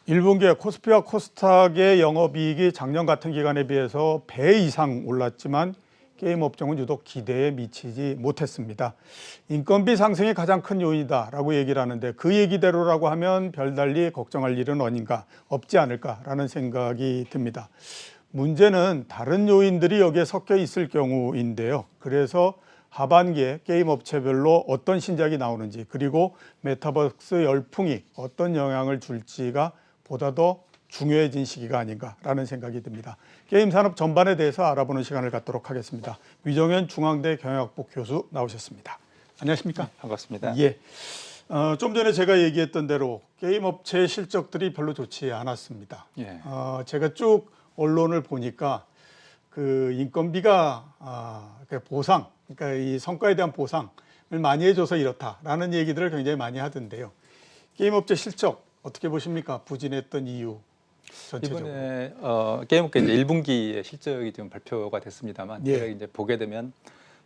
1분기에 코스피와 코스닥의 영업이익이 작년 같은 기간에 비해서 배 이상 올랐지만 게임 업종은 유독 기대에 미치지 못했습니다. 인건비 상승이 가장 큰 요인이다라고 얘기를 하는데 그 얘기대로라고 하면 별달리 걱정할 일은 없지 않을까라는 생각이 듭니다. 문제는 다른 요인들이 여기에 섞여 있을 경우인데요. 그래서 하반기에 게임 업체별로 어떤 신작이 나오는지 그리고 메타버스 열풍이 어떤 영향을 줄지가 보다 더 중요해진 시기가 아닌가라는 생각이 듭니다. 게임 산업 전반에 대해서 알아보는 시간을 갖도록 하겠습니다. 위정현 중앙대 경영학부 교수 나오셨습니다. 안녕하십니까? 네, 반갑습니다. 예. 좀 전에 제가 얘기했던 대로 게임 업체의 실적들이 별로 좋지 않았습니다. 예. 제가 쭉 언론을 보니까 그 인건비가 보상, 그러니까 이 성과에 대한 보상을 많이 해줘서 이렇다라는 얘기들을 굉장히 많이 하던데요. 게임 업체 실적 어떻게 보십니까? 부진했던 이유 전체적으로. 이번에 게임업계 이제 1분기의 실적이 지금 발표가 됐습니다만, 예. 제가 이제 보게 되면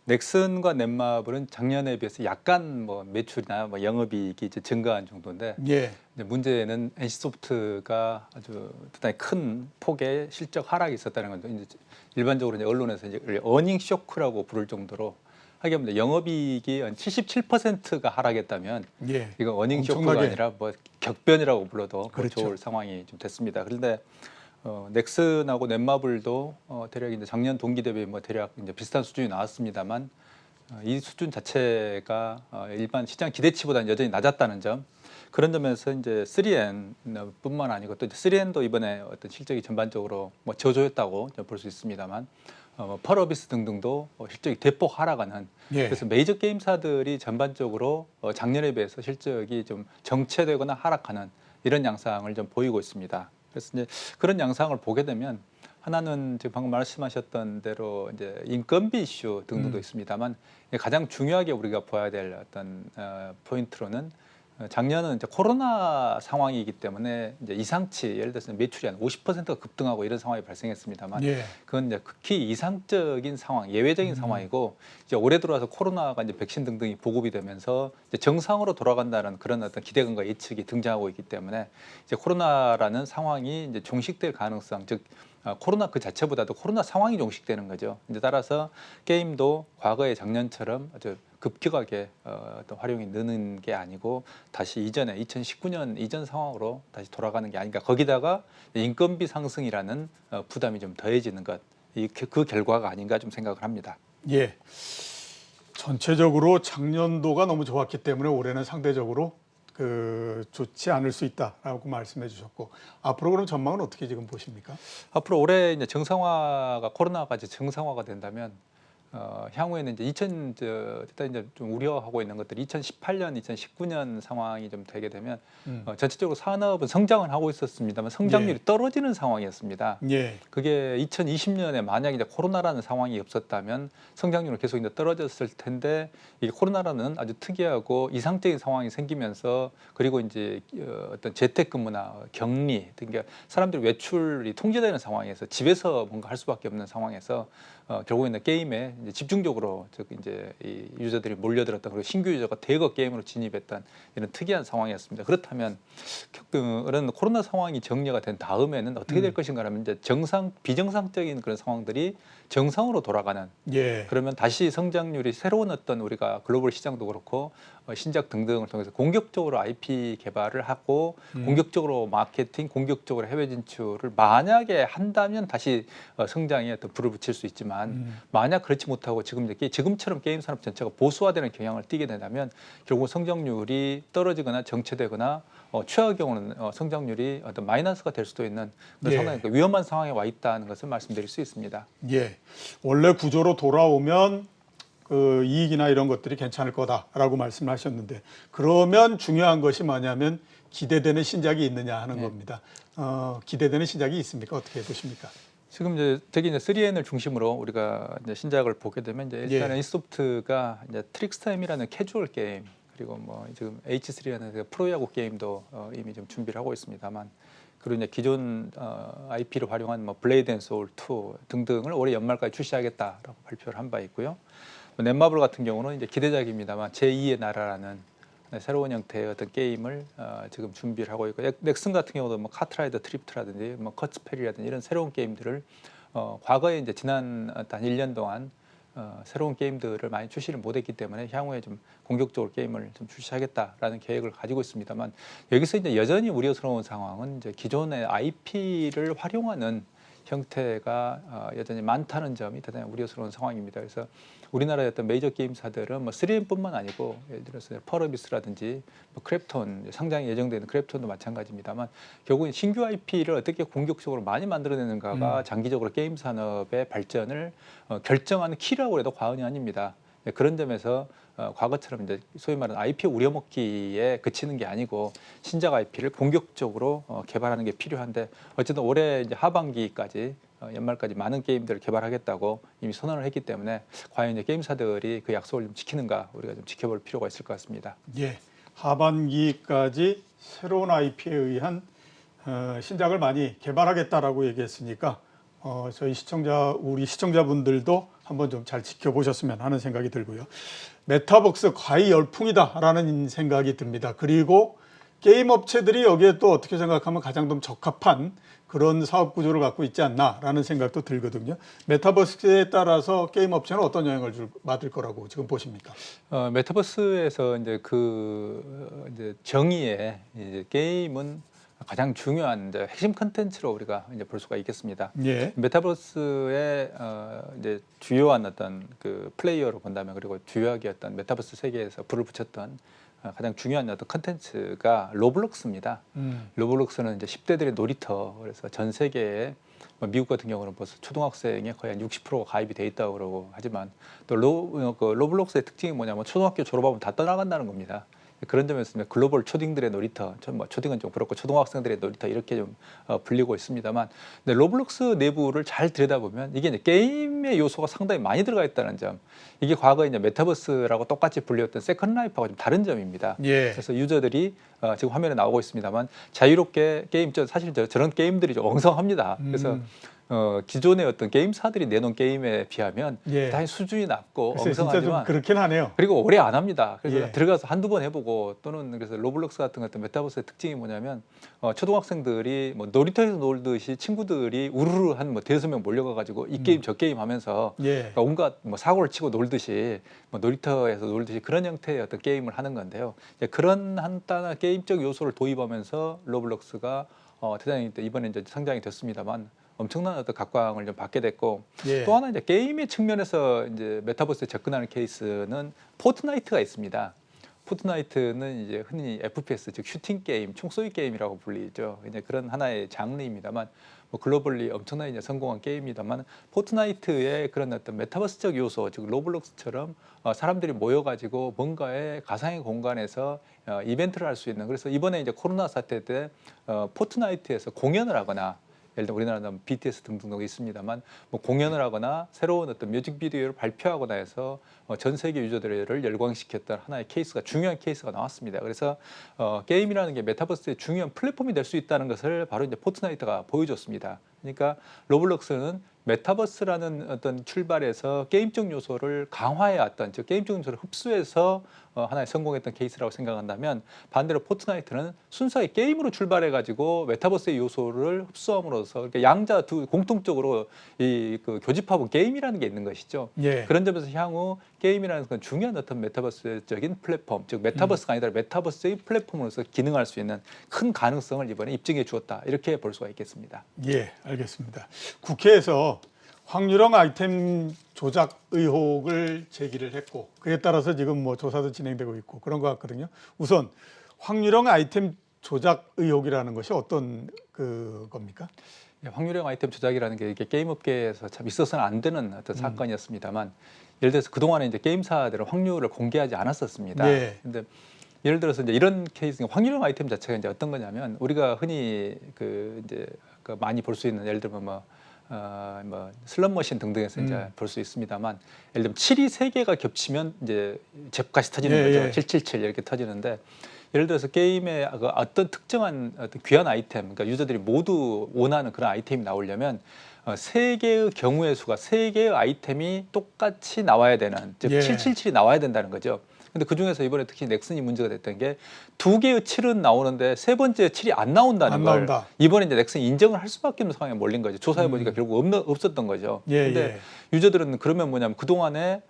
넥슨과 넷마블은 작년에 비해서 약간 뭐 매출이나 뭐 영업이익이 이제 증가한 정도인데, 예. 이제 문제는 NC소프트가 아주 대단히 큰 폭의 실적 하락이 있었다는 건데, 이제 일반적으로 이제 언론에서 이제 어닝 쇼크라고 부를 정도로 하게 하면 영업이익이 한 77%가 하락했다면, 예. 이거 어닝 엄청나게. 쇼크가 아니라 뭐 격변이라고 불러도 그렇죠. 좋을 상황이 좀 됐습니다. 그런데 넥슨하고 넷마블도 대략 이제 작년 동기 대비 뭐 대략 이제 비슷한 수준이 나왔습니다만, 이 수준 자체가 일반 시장 기대치보다는 여전히 낮았다는 점, 그런 점에서 이제 3N뿐만 아니고 또 3N도 이번에 어떤 실적이 전반적으로 뭐 저조했다고 볼 수 있습니다만, 펄어비스 등등도 실적이 대폭 하락하는, 예. 그래서 메이저 게임사들이 전반적으로 작년에 비해서 실적이 좀 정체되거나 하락하는 이런 양상을 좀 보이고 있습니다. 그래서 이제 그런 양상을 보게 되면, 하나는 지금 방금 말씀하셨던 대로 이제 인건비 이슈 등등도 있습니다만, 가장 중요하게 우리가 봐야 될 어떤 포인트로는, 작년은 이제 코로나 상황이기 때문에 이제 이상치, 예를 들어서 매출이 한 50%가 급등하고 이런 상황이 발생했습니다만, 예. 그건 이제 극히 이상적인 상황, 예외적인 상황이고, 이제 올해 들어와서 코로나가 이제 백신 등등이 보급이 되면서 이제 정상으로 돌아간다는 그런 어떤 기대감과 예측이 등장하고 있기 때문에, 이제 코로나라는 상황이 이제 종식될 가능성, 즉 코로나 그 자체보다도 코로나 상황이 종식되는 거죠. 이제 따라서 게임도 과거의 작년처럼 아주 급격하게 어떤 활용이 느는 게 아니고, 다시 이전에 2019년 이전 상황으로 다시 돌아가는 게 아닌가. 거기다가 인건비 상승이라는 부담이 좀 더해지는 것, 그 결과가 아닌가 좀 생각을 합니다. 예. 전체적으로 작년도가 너무 좋았기 때문에 올해는 상대적으로 좋지 않을 수 있다라고 말씀해 주셨고, 앞으로 그럼 전망은 어떻게 지금 보십니까? 앞으로 올해 이제 정상화가, 코로나가 이제 정상화가 된다면, 향후에는 이제 일단 이제 좀 우려하고 있는 것들이 2018년, 2019년 상황이 좀 되게 되면, 전체적으로 산업은 성장을 하고 있었습니다만 성장률이 떨어지는 상황이었습니다. 예. 그게 2020년에 만약 이제 코로나라는 상황이 없었다면 성장률은 계속 이제 떨어졌을 텐데, 이 코로나라는 아주 특이하고 이상적인 상황이 생기면서, 그리고 이제 어떤 재택근무나 격리, 그러니까 사람들이 외출이 통제되는 상황에서 집에서 뭔가 할 수밖에 없는 상황에서 결국에는 게임에 이제 집중적으로 이제 이 유저들이 몰려들었던, 그리고 신규 유저가 대거 게임으로 진입했던 이런 특이한 상황이었습니다. 그렇다면 그런 코로나 상황이 정리가 된 다음에는 어떻게 될 것인가라면, 이제 비정상적인 그런 상황들이 정상으로 돌아가는, 예. 그러면 다시 성장률이, 새로운 어떤 우리가 글로벌 시장도 그렇고 신작 등등을 통해서 공격적으로 IP 개발을 하고 공격적으로 마케팅, 공격적으로 해외 진출을 만약에 한다면 다시 성장에 어떤 불을 붙일 수 있지만, 만약 그렇지 못하고 지금처럼 게임 산업 전체가 보수화되는 경향을 띠게 된다면 결국 성장률이 떨어지거나 정체되거나, 최악의 경우는 성장률이 어떤 마이너스가 될 수도 있는 그런 상당히 위험한 상황에 와 있다는 것을 말씀드릴 수 있습니다. 예. 원래 구조로 돌아오면 그 이익이나 이런 것들이 괜찮을 거다라고 말씀하셨는데, 그러면 중요한 것이 뭐냐면 기대되는 신작이 있느냐 하는 겁니다. 기대되는 신작이 있습니까? 어떻게 보십니까? 지금 이제 특히 이제 3N을 중심으로 우리가 이제 신작을 보게 되면, 이제 일단은 이소프트가 이제 트릭스타임이라는 캐주얼 게임, 그리고 뭐 지금 H3라는 프로야구 게임도 이미 좀 준비를 하고 있습니다만, 그리고 이제 기존 IP를 활용한 뭐 블레이드 앤 소울 2 등등을 올해 연말까지 출시하겠다라고 발표를 한 바 있고요. 넷마블 같은 경우는 이제 기대작입니다만 제2의 나라라는 네, 새로운 형태의 어떤 게임을 지금 준비를 하고 있고 넥슨 같은 경우도 뭐 카트라이더 트리프트라든지 뭐 커츠페리라든지 이런 새로운 게임들을 과거에 이제 지난 한 1년 동안 새로운 게임들을 많이 출시를 못했기 때문에 향후에 좀 공격적으로 게임을 좀 출시하겠다라는 계획을 가지고 있습니다만 여기서 이제 여전히 우려스러운 상황은 이제 기존의 IP를 활용하는 형태가 여전히 많다는 점이 대단히 우려스러운 상황입니다. 그래서 우리나라의 어떤 메이저 게임사들은 뭐 3M뿐만 아니고 예를 들어서 펄어비스라든지 뭐 크랩톤 상장이 예정되는 크랩톤도 마찬가지입니다만 결국은 신규 IP를 어떻게 공격적으로 많이 만들어내는가가 장기적으로 게임 산업의 발전을 결정하는 키라고 해도 과언이 아닙니다. 네, 그런 점에서 과거처럼 이제 소위 말하는 IP 우려먹기에 그치는 게 아니고 신작 IP를 본격적으로 개발하는 게 필요한데 어쨌든 올해 이제 하반기까지 연말까지 많은 게임들을 개발하겠다고 이미 선언을 했기 때문에 과연 이제 게임사들이 그 약속을 좀 지키는가 우리가 좀 지켜볼 필요가 있을 것 같습니다. 예, 하반기까지 새로운 IP에 의한 신작을 많이 개발하겠다라고 얘기했으니까 우리 시청자분들도 한번 좀 잘 지켜보셨으면 하는 생각이 들고요. 메타버스 과히 열풍이다라는 생각이 듭니다. 그리고 게임 업체들이 여기에 또 어떻게 생각하면 가장 좀 적합한 그런 사업 구조를 갖고 있지 않나라는 생각도 들거든요. 메타버스에 따라서 게임 업체는 어떤 영향을 받을 거라고 지금 보십니까? 메타버스에서 이제 이제 정의에 이제 게임은 가장 중요한 이제 핵심 컨텐츠로 우리가 이제 볼 수가 있겠습니다. 예. 메타버스의 이제 주요한 어떤 그 플레이어로 본다면 그리고 주요하게 어떤 메타버스 세계에서 불을 붙였던 가장 중요한 어떤 컨텐츠가 로블록스입니다. 로블록스는 이제 10대들의 놀이터 그래서 전 세계에 미국 같은 경우는 벌써 초등학생의 거의 한 60%가 가입이 돼 있다고 그러고 하지만 또 로블록스의 특징이 뭐냐면 초등학교 졸업하면 다 떠나간다는 겁니다. 그런 점에서 글로벌 초딩들의 놀이터, 초딩은 좀 그렇고 초등학생들의 놀이터 이렇게 좀 불리고 있습니다만, 근데 로블록스 내부를 잘 들여다보면 이게 이제 게임의 요소가 상당히 많이 들어가 있다는 점, 이게 과거에 이제 메타버스라고 똑같이 불렸던 세컨 라이프하고 좀 다른 점입니다. 예. 그래서 유저들이 지금 화면에 나오고 있습니다만 자유롭게 사실 저런 게임들이 좀 엉성합니다. 그래서 기존의 어떤 게임사들이 내놓은 게임에 비하면 예. 다행히 수준이 낮고 진짜 좀 엉성하지만 그렇긴 하네요. 그리고 오래 안 합니다. 그래서 예. 들어가서 한두 번 해보고 또는 그래서 로블록스 같은 어떤 메타버스의 특징이 뭐냐면 초등학생들이 뭐 놀이터에서 놀듯이 친구들이 우르르 한 뭐 대여섯 명 몰려가가지고 이 게임 저 게임 하면서 예. 그러니까 온갖 뭐 사고를 치고 놀듯이 뭐 놀이터에서 놀듯이 그런 형태의 어떤 게임을 하는 건데요. 이제 그런 한단한 게임적 요소를 도입하면서 로블록스가 대단히 이번에 이제 상장이 됐습니다만. 엄청난 어떤 각광을 좀 받게 됐고 예. 또 하나 이제 게임의 측면에서 이제 메타버스에 접근하는 케이스는 포트나이트가 있습니다. 포트나이트는 이제 흔히 FPS 즉 슈팅 게임, 총쏘기 게임이라고 불리죠. 이제 그런 하나의 장르입니다만 뭐 글로벌리 엄청나게 이제 성공한 게임입니다만 포트나이트의 그런 어떤 메타버스적 요소 즉 로블록스처럼 사람들이 모여가지고 뭔가의 가상의 공간에서 이벤트를 할 수 있는 그래서 이번에 이제 코로나 사태 때 포트나이트에서 공연을 하거나 예를 들어 우리나라는 BTS 등등 있습니다만 뭐 공연을 하거나 새로운 어떤 뮤직비디오를 발표하거나 해서 전 세계 유저들을 열광시켰던 하나의 케이스가 중요한 케이스가 나왔습니다. 그래서 게임이라는 게 메타버스의 중요한 플랫폼이 될 수 있다는 것을 바로 이제 포트나이트가 보여줬습니다. 그러니까 로블록스는 메타버스라는 어떤 출발에서 게임적 요소를 강화해 왔던 즉 게임적 요소를 흡수해서 하나의 성공했던 케이스라고 생각한다면 반대로 포트나이트는 순수하게 게임으로 출발해 가지고 메타버스의 요소를 흡수함으로써 그러니까 양자 공통적으로 그 교집합은 게임이라는 게 있는 것이죠. 예. 그런 점에서 향후 게임이라는 건 중요한 어떤 메타버스적인 플랫폼 즉 메타버스가 아니라 메타버스의 플랫폼으로서 기능할 수 있는 큰 가능성을 이번에 입증해 주었다 이렇게 볼 수가 있겠습니다. 예, 알겠습니다. 국회에서 확률형 아이템 조작 의혹을 제기를 했고 그에 따라서 지금 뭐 조사도 진행되고 있고 그런 것 같거든요. 우선 확률형 아이템 조작 의혹이라는 것이 어떤 겁니까? 확률형 아이템 조작이라는 게 이게 게임 업계에서 참 있어서는 안 되는 어떤 사건이었습니다만 예를 들어서 그동안에 이제 게임사들은 확률을 공개하지 않았었습니다. 네. 근데 예를 들어서 이제 이런 케이스 확률형 아이템 자체가 이제 어떤 거냐면 우리가 흔히 이제 많이 볼 수 있는 예를 들면 뭐 슬롯머신 등등에서 이제 볼 수 있습니다만 예를 들면 7이 3개가 겹치면 이제 잽값이 터지는 예, 거죠. 예. 777 이렇게 터지는데 예를 들어서 게임에 어떤 특정한 어떤 귀한 아이템 그러니까 유저들이 모두 원하는 그런 아이템이 나오려면 3개의 경우의 수가 3개의 아이템이 똑같이 나와야 되는 즉 예. 777이 나와야 된다는 거죠. 근데 그 중에서 이번에 특히 넥슨이 문제가 됐던 게 두 개의 7은 나오는데 세 번째 7이 안 나온다는 안 걸 나온다. 이번에 이제 넥슨이 인정을 할 수밖에 없는 상황에 몰린 거죠. 조사해 보니까 결국 없었던 거죠. 예, 근데 예. 유저들은 그러면 뭐냐면 그동안에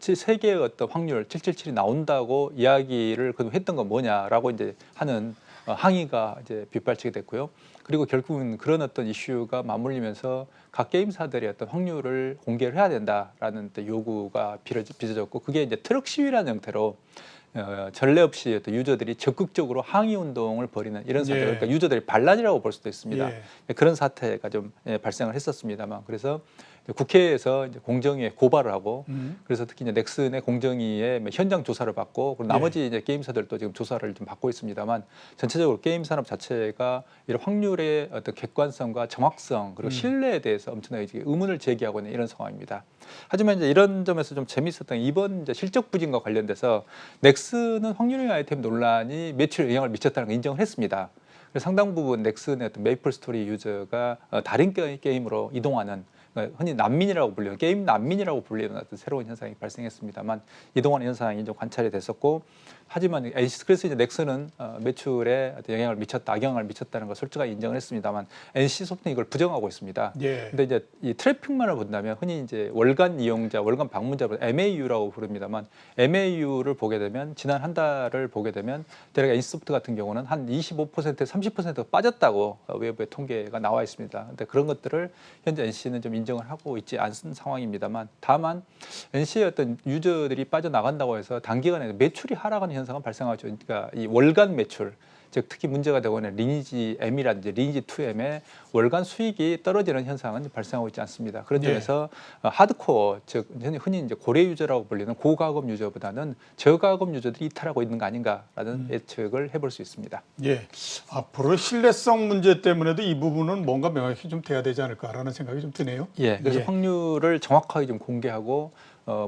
세 개의 어떤 확률 777이 나온다고 이야기를 그동안 했던 건 뭐냐라고 이제 하는 항의가 이제 빗발치게 됐고요. 그리고 결국은 그런 어떤 이슈가 맞물리면서 각 게임사들의 어떤 확률을 공개를 해야 된다라는 또 요구가 빚어졌고, 그게 이제 트럭 시위라는 형태로 전례 없이 어떤 유저들이 적극적으로 항의 운동을 벌이는 이런 사태, 예. 그러니까 유저들이 반란이라고 볼 수도 있습니다. 예. 그런 사태가 좀 발생을 했었습니다만, 그래서 국회에서 이제 공정위에 고발을 하고, 그래서 특히 이제 넥슨의 공정위에 현장 조사를 받고, 그리고 나머지 이제 게임사들도 지금 조사를 좀 받고 있습니다만, 전체적으로 게임 산업 자체가 이런 확률의 어떤 객관성과 정확성 그리고 신뢰에 대해서 엄청나게 지금 의문을 제기하고 있는 이런 상황입니다. 하지만 이제 이런 점에서 좀 재미있었던 게 이번 이제 실적 부진과 관련돼서 넥슨은 확률형 아이템 논란이 매출에 영향을 미쳤다는 걸 인정을 했습니다. 그래서 상당 부분 넥슨의 어떤 메이플 스토리 유저가 다른 게임으로 이동하는, 흔히 난민이라고 불리는, 게임 난민이라고 불리는 어떤 새로운 현상이 발생했습니다만, 이동하는 현상이 좀 관찰이 됐었고, 하지만 그래서 이제 넥슨은 매출에 어떤 영향을 미쳤다, 악영향을 미쳤다는 걸 솔직하게 인정을 했습니다만, NC 소프트는 이걸 부정하고 있습니다. 예. 근데 이제 이 트래픽만을 본다면 흔히 이제 월간 이용자, 월간 방문자를 MAU라고 부릅니다만, MAU를 보게 되면 지난 한 달을 보게 되면 대략 NC소프트 같은 경우는 한 25%, 30% 빠졌다고 외부의 통계가 나와 있습니다. 근데 그런 것들을 현재 NC는 좀 인정을 하고 있지 않은 상황입니다만, 다만 NC의 어떤 유저들이 빠져나간다고 해서 단기간에 매출이 하락하는 현상은 발생하죠. 그러니까 이 월간 매출, 즉 특히 문제가 되고 있는 리니지 M이라든지 리니지 2M의 월간 수익이 떨어지는 현상은 발생하고 있지 않습니다. 그런 점에서 하드코어, 즉 흔히 이제 고래 유저라고 불리는 고가금 유저보다는 저가금 유저들이 이탈하고 있는 거 아닌가라는 예측을 해볼 수 있습니다. 예. 앞으로 신뢰성 문제 때문에도 이 부분은 뭔가 명확히 좀 돼야 되지 않을까라는 생각이 좀 드네요. 예, 그래서 예. 확률을 정확하게 좀 공개하고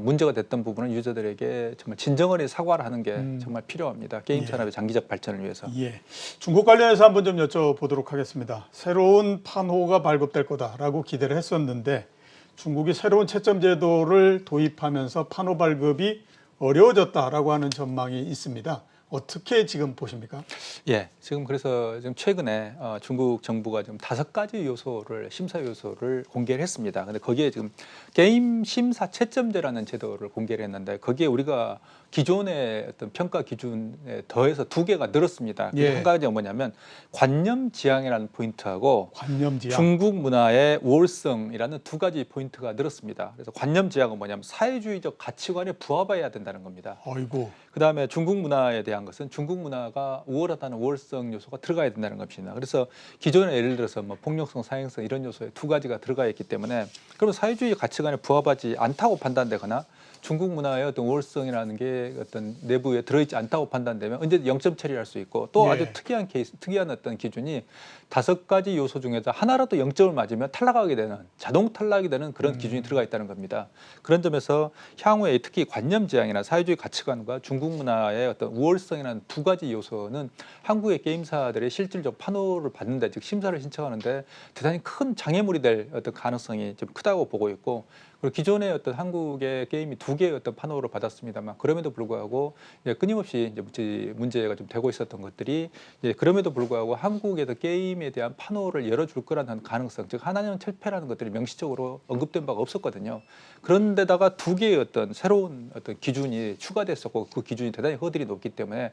문제가 됐던 부분은 유저들에게 정말 진정어리 사과를 하는 게 정말 필요합니다. 게임 산업의 장기적 발전을 위해서. 예. 중국 관련해서 한번 좀 여쭤보도록 하겠습니다. 새로운 판호가 발급될 거다라고 기대를 했었는데 중국이 새로운 채점 제도를 도입하면서 판호 발급이 어려워졌다라고 하는 전망이 있습니다. 어떻게 지금 보십니까? 예, 지금 그래서 지금 최근에 중국 정부가 지금 5가지 요소를, 심사 요소를 공개를 했습니다. 근데 거기에 지금 게임 심사 채점제라는 제도를 공개를 했는데, 거기에 우리가 기존의 어떤 평가 기준에 더해서 2개가 늘었습니다. 예. 한 가지가 뭐냐면 관념 지향이라는 포인트하고 관념 지향. 중국 문화의 우월성이라는 2가지 포인트가 늘었습니다. 그래서 관념 지향은 뭐냐면 사회주의적 가치관에 부합해야 된다는 겁니다. 어이고. 그다음에 중국 문화에 대한 것은 중국 문화가 우월하다는 우월성 요소가 들어가야 된다는 것입니다. 그래서 기존에 예를 들어서 뭐 폭력성, 사행성 이런 요소에 2가지가 들어가 있기 때문에, 그러면 사회주의 가치관에 부합하지 않다고 판단되거나 중국 문화의 어떤 우월성이라는 게 어떤 내부에 들어있지 않다고 판단되면 언제든 0점 처리할 수 있고, 또 아주 특이한 케이스, 특이한 어떤 기준이 5가지 요소 중에서 하나라도 0점을 맞으면 탈락하게 되는, 자동 탈락이 되는 그런 기준이 들어가 있다는 겁니다. 그런 점에서 향후에 특히 관념 지향이나 사회주의 가치관과 중국 문화의 어떤 우월성이라는 2가지 요소는 한국의 게임사들의 실질적 판호를 받는데, 즉 심사를 신청하는데 대단히 큰 장애물이 될 어떤 가능성이 좀 크다고 보고 있고, 그리고 기존의 어떤 한국의 게임이 2개의 어떤 판호를 받았습니다만, 그럼에도 불구하고 이제 끊임없이 이제 문제가 좀 되고 있었던 것들이, 이제 그럼에도 불구하고 한국에서 게임에 대한 판호를 열어줄 거라는 가능성, 즉 하나년 철폐라는 것들이 명시적으로 언급된 바가 없었거든요. 그런데다가 2개의 어떤 새로운 어떤 기준이 추가됐었고, 그 기준이 대단히 허들이 높기 때문에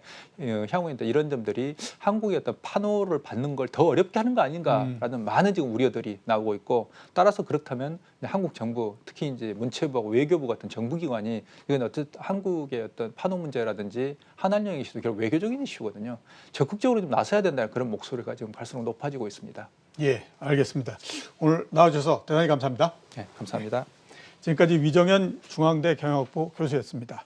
향후에 이런 점들이 한국의 어떤 판호를 받는 걸 더 어렵게 하는 거 아닌가라는 많은 지금 우려들이 나오고 있고, 따라서 그렇다면 한국 정부, 특히 이제 문체부하고 외교부 같은 정부기관이 이건 어쨌든 한국의 어떤 판호 문제라든지 한한령 이슈도 결국 외교적인 이슈거든요. 적극적으로 좀 나서야 된다는 그런 목소리가 지금 갈수록 높아지고 있습니다. 예, 알겠습니다. 오늘 나와주셔서 대단히 감사합니다. 네, 감사합니다. 지금까지 위정현 중앙대 경영학부 교수였습니다.